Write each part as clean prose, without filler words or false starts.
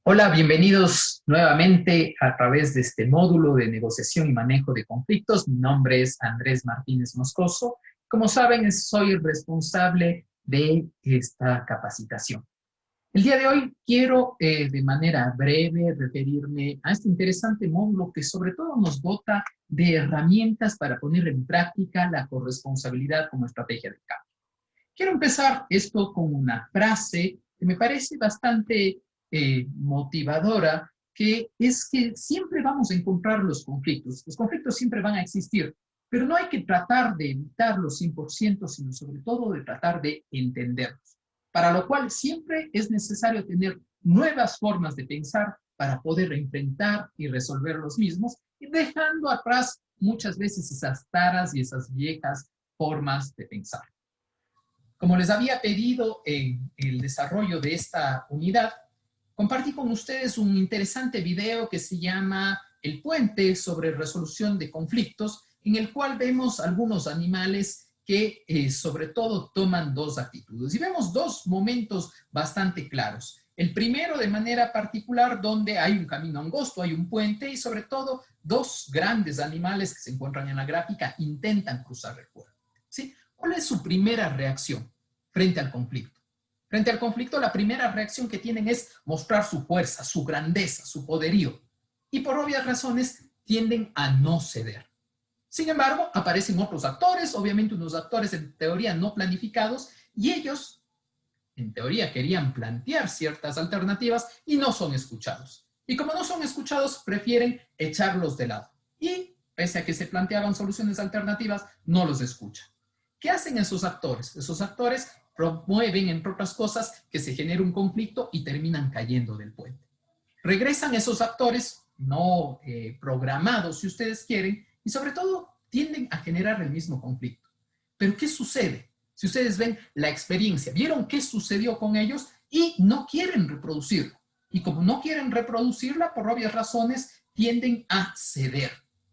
Hola, bienvenidos nuevamente a través de este módulo de negociación y manejo de conflictos. Mi nombre es Andrés Martínez Moscoso. Como saben, soy el responsable de esta capacitación. El día de hoy quiero de manera breve referirme a este interesante módulo que sobre todo nos dota de herramientas para poner en práctica la corresponsabilidad como estrategia de cambio. Quiero empezar esto con una frase que me parece bastante motivadora, que es que siempre vamos a encontrar los conflictos siempre van a existir, pero no hay que tratar de evitarlos 100%, sino sobre todo de tratar de entenderlos, para lo cual siempre es necesario tener nuevas formas de pensar para poder enfrentar y resolver los mismos, y dejando atrás muchas veces esas taras y esas viejas formas de pensar. Como les había pedido en el desarrollo de esta unidad, compartí con ustedes un interesante video que se llama El puente sobre resolución de conflictos, en el cual vemos algunos animales que sobre todo toman dos actitudes. Y vemos dos momentos bastante claros. El primero de manera particular donde hay un camino angosto, hay un puente y sobre todo dos grandes animales que se encuentran en la gráfica intentan cruzar el puente. ¿Sí? ¿Cuál es su primera reacción frente al conflicto? Frente al conflicto, la primera reacción que tienen es mostrar su fuerza, su grandeza, su poderío. Y por obvias razones tienden a no ceder. Sin embargo, aparecen otros actores, obviamente unos actores en teoría no planificados, y ellos, en teoría, querían plantear ciertas alternativas y no son escuchados. Y como no son escuchados, prefieren echarlos de lado. Y pese a que se planteaban soluciones alternativas, no los escuchan. ¿Qué hacen esos actores? Esos actores promueven, entre otras cosas, que se genere un conflicto y terminan cayendo del puente. Regresan esos actores no programados, si ustedes quieren, y sobre todo tienden a generar el mismo conflicto. Pero ¿qué sucede? Si ustedes ven la experiencia, vieron qué sucedió con ellos y no quieren reproducirlo. Y como no quieren reproducirla, por obvias razones, tienden a ceder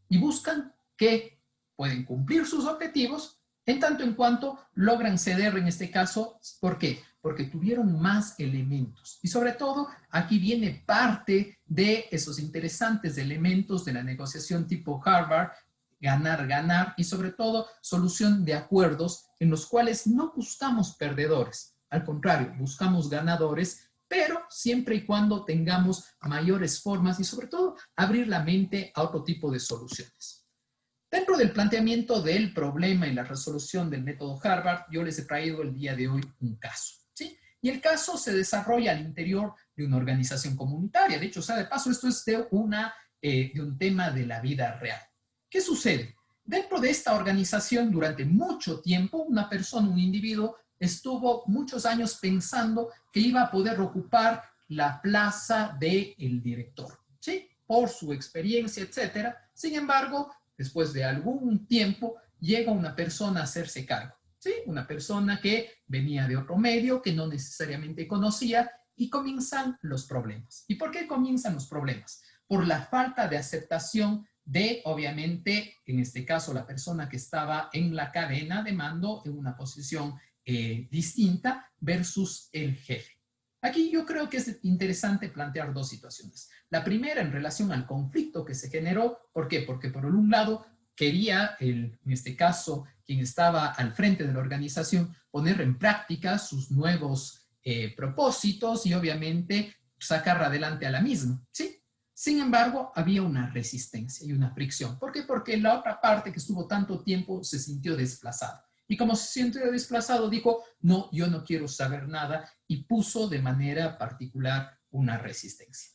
y buscan que pueden cumplir sus objetivos en tanto en cuanto logran ceder en este caso. ¿Por qué? Porque tuvieron más elementos. Y sobre todo, aquí viene parte de esos interesantes elementos de la negociación tipo Harvard, ganar, ganar, y sobre todo solución de acuerdos en los cuales no buscamos perdedores. Al contrario, buscamos ganadores, pero siempre y cuando tengamos mayores formas y sobre todo abrir la mente a otro tipo de soluciones. Dentro del planteamiento del problema y la resolución del método Harvard, yo les he traído el día de hoy un caso, ¿sí? Y el caso se desarrolla al interior de una organización comunitaria. De hecho, o sea, de paso, esto es de un tema de la vida real. ¿Qué sucede? Dentro de esta organización, durante mucho tiempo, una persona, un individuo, estuvo muchos años pensando que iba a poder ocupar la plaza del director, ¿sí? Por su experiencia, etcétera. Sin embargo, después de algún tiempo, llega una persona a hacerse cargo, ¿sí? Una persona que venía de otro medio, que no necesariamente conocía, y comienzan los problemas. ¿Y por qué comienzan los problemas? Por la falta de aceptación de, obviamente, en este caso, la persona que estaba en la cadena de mando en una posición distinta versus el jefe. Aquí yo creo que es interesante plantear dos situaciones. La primera en relación al conflicto que se generó. ¿Por qué? Porque por un lado quería, en este caso, quien estaba al frente de la organización, poner en práctica sus nuevos propósitos y obviamente sacar adelante a la misma, ¿sí? Sin embargo, había una resistencia y una fricción. ¿Por qué? Porque la otra parte que estuvo tanto tiempo se sintió desplazada. Y como se sintió desplazado, dijo, no, yo no quiero saber nada, y puso de manera particular una resistencia.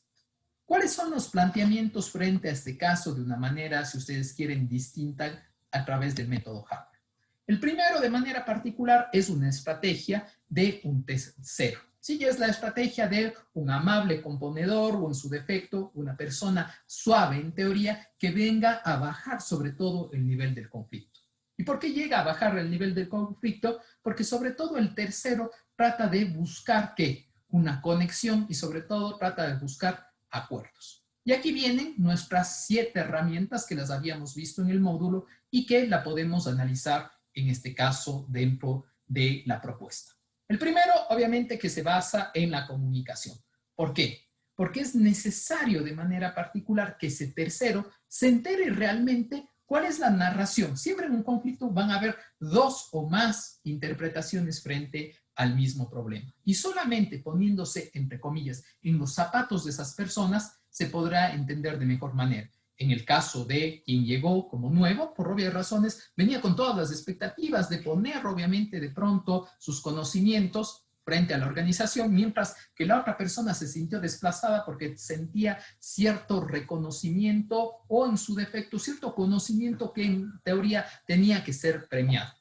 ¿Cuáles son los planteamientos frente a este caso de una manera, si ustedes quieren, distinta a través del método Harvard? El primero, de manera particular, es una estrategia de un tercero. Sí, es la estrategia de un amable componedor o, en su defecto, una persona suave, en teoría, que venga a bajar sobre todo el nivel del conflicto. ¿Y por qué llega a bajar el nivel del conflicto? Porque sobre todo el tercero trata de buscar ¿qué? Una conexión y sobre todo trata de buscar acuerdos. Y aquí vienen nuestras 7 herramientas que las habíamos visto en el módulo y que la podemos analizar en este caso dentro de la propuesta. El primero, obviamente, que se basa en la comunicación. ¿Por qué? porque es necesario de manera particular que ese tercero se entere realmente cuál es la narración. Siempre en un conflicto van a haber dos o más interpretaciones frente al mismo problema. Y solamente poniéndose, entre comillas, en los zapatos de esas personas, se podrá entender de mejor manera. En el caso de quien llegó como nuevo, por obvias razones, venía con todas las expectativas de poner, obviamente, de pronto sus conocimientos frente a la organización, mientras que la otra persona se sintió desplazada porque sentía cierto reconocimiento o, en su defecto, cierto conocimiento que en teoría tenía que ser premiado.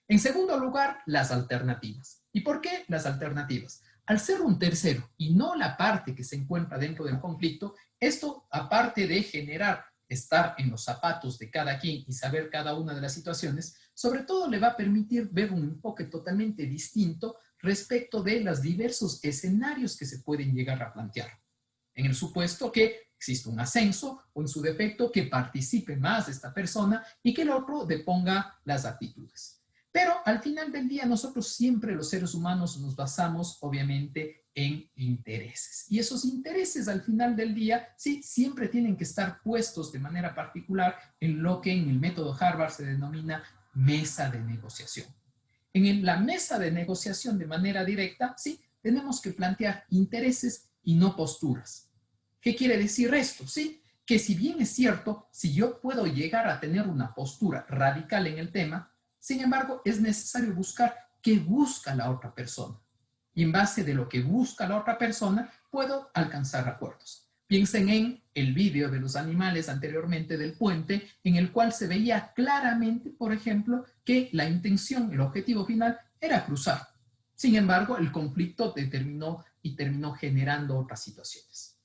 En segundo lugar, las alternativas. ¿Y por qué las alternativas? Al ser un tercero y no la parte que se encuentra dentro del conflicto, esto, aparte de generar estar en los zapatos de cada quien y saber cada una de las situaciones, sobre todo le va a permitir ver un enfoque totalmente distinto respecto de los diversos escenarios que se pueden llegar a plantear. En el supuesto que existe un ascenso o, en su defecto, que participe más esta persona y que el otro deponga las actitudes. Pero al final del día nosotros siempre los seres humanos nos basamos obviamente en intereses. Y esos intereses al final del día sí siempre tienen que estar puestos de manera particular en lo que en el método Harvard se denomina mesa de negociación. En la mesa de negociación de manera directa, sí, tenemos que plantear intereses y no posturas. ¿Qué quiere decir esto? Sí, que si bien es cierto, si yo puedo llegar a tener una postura radical en el tema, sin embargo, es necesario buscar qué busca la otra persona. Y en base de lo que busca la otra persona, puedo alcanzar acuerdos. Piensen en el vídeo de los animales anteriormente del puente, en el cual se veía claramente, por ejemplo, que la intención, el objetivo final era cruzar. Sin embargo, el conflicto terminó generando otras situaciones.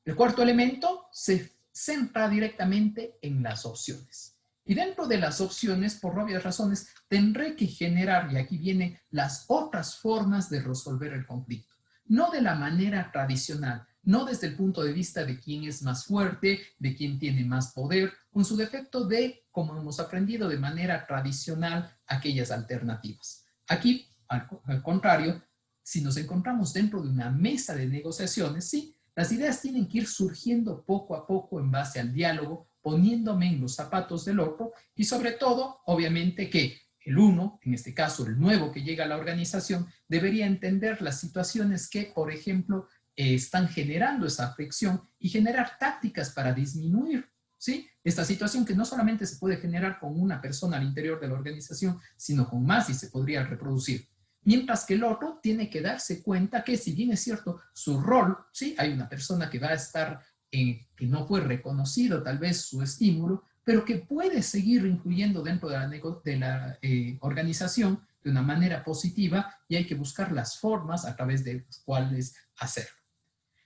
El cuarto elemento se centra directamente en las opciones. Y dentro de las opciones, por obvias razones, tendré que generar, y aquí vienen las otras formas de resolver el conflicto. No de la manera tradicional, no desde el punto de vista de quién es más fuerte, de quién tiene más poder, con su defecto de, como hemos aprendido de manera tradicional, aquellas alternativas. Aquí, al contrario, si nos encontramos dentro de una mesa de negociaciones, sí, las ideas tienen que ir surgiendo poco a poco en base al diálogo, poniéndome en los zapatos del otro y sobre todo, obviamente, que el uno, en este caso el nuevo que llega a la organización, debería entender las situaciones que, por ejemplo, están generando esa fricción y generar tácticas para disminuir, ¿sí?, esta situación que no solamente se puede generar con una persona al interior de la organización, sino con más y se podría reproducir. Mientras que el otro tiene que darse cuenta que, si bien es cierto, su rol, ¿sí?, hay una persona que va a estar, que no fue reconocido tal vez su estímulo, pero que puede seguir influyendo dentro de la organización de una manera positiva y hay que buscar las formas a través de las cuales hacerlo.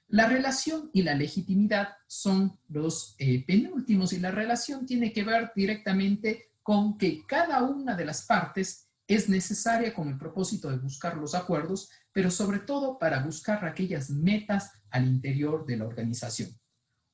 La relación y la legitimidad son los penúltimos y la relación tiene que ver directamente con que cada una de las partes es necesaria con el propósito de buscar los acuerdos, pero sobre todo para buscar aquellas metas al interior de la organización.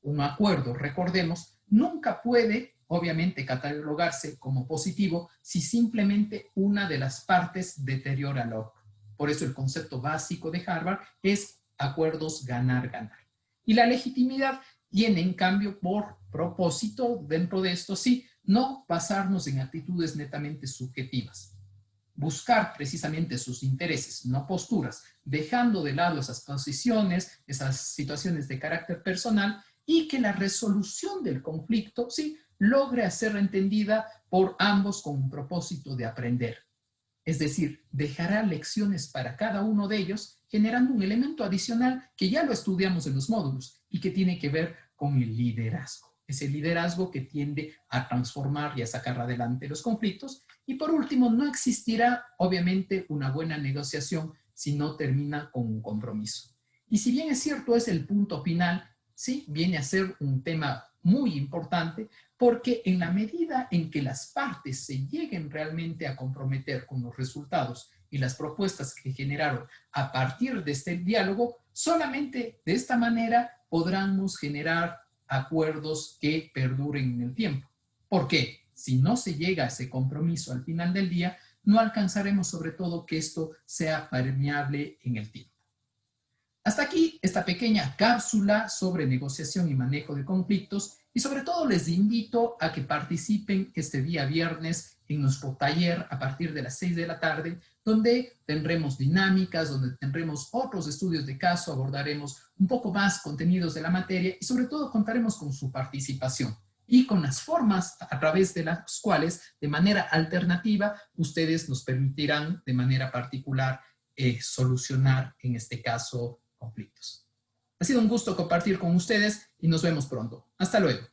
Un acuerdo, recordemos, nunca puede, obviamente, catalogarse como positivo si simplemente una de las partes deteriora al otro. Por eso el concepto básico de Harvard es acuerdos ganar-ganar. Y la legitimidad tiene, en cambio, por propósito, dentro de esto, sí, no basarnos en actitudes netamente subjetivas. Buscar precisamente sus intereses, no posturas, dejando de lado esas posiciones, esas situaciones de carácter personal y que la resolución del conflicto, sí, logre ser entendida por ambos con un propósito de aprender. Es decir, dejará lecciones para cada uno de ellos, generando un elemento adicional que ya lo estudiamos en los módulos y que tiene que ver con el liderazgo. Ese liderazgo que tiende a transformar y a sacar adelante los conflictos. Y por último, no existirá, obviamente, una buena negociación si no termina con un compromiso. Y si bien es cierto, es el punto final, sí, viene a ser un tema muy importante, porque en la medida en que las partes se lleguen realmente a comprometer con los resultados y las propuestas que generaron a partir de este diálogo, solamente de esta manera podremos generar acuerdos que perduren en el tiempo. ¿Por qué? Si no se llega a ese compromiso al final del día, no alcanzaremos sobre todo que esto sea permeable en el tiempo. Hasta aquí esta pequeña cápsula sobre negociación y manejo de conflictos y sobre todo les invito a que participen este día viernes en nuestro taller a partir de las 6 de la tarde, donde tendremos dinámicas, donde tendremos otros estudios de caso, abordaremos un poco más contenidos de la materia y sobre todo contaremos con su participación y con las formas a través de las cuales, de manera alternativa, ustedes nos permitirán de manera particular solucionar, en este caso, conflictos. Ha sido un gusto compartir con ustedes y nos vemos pronto. Hasta luego.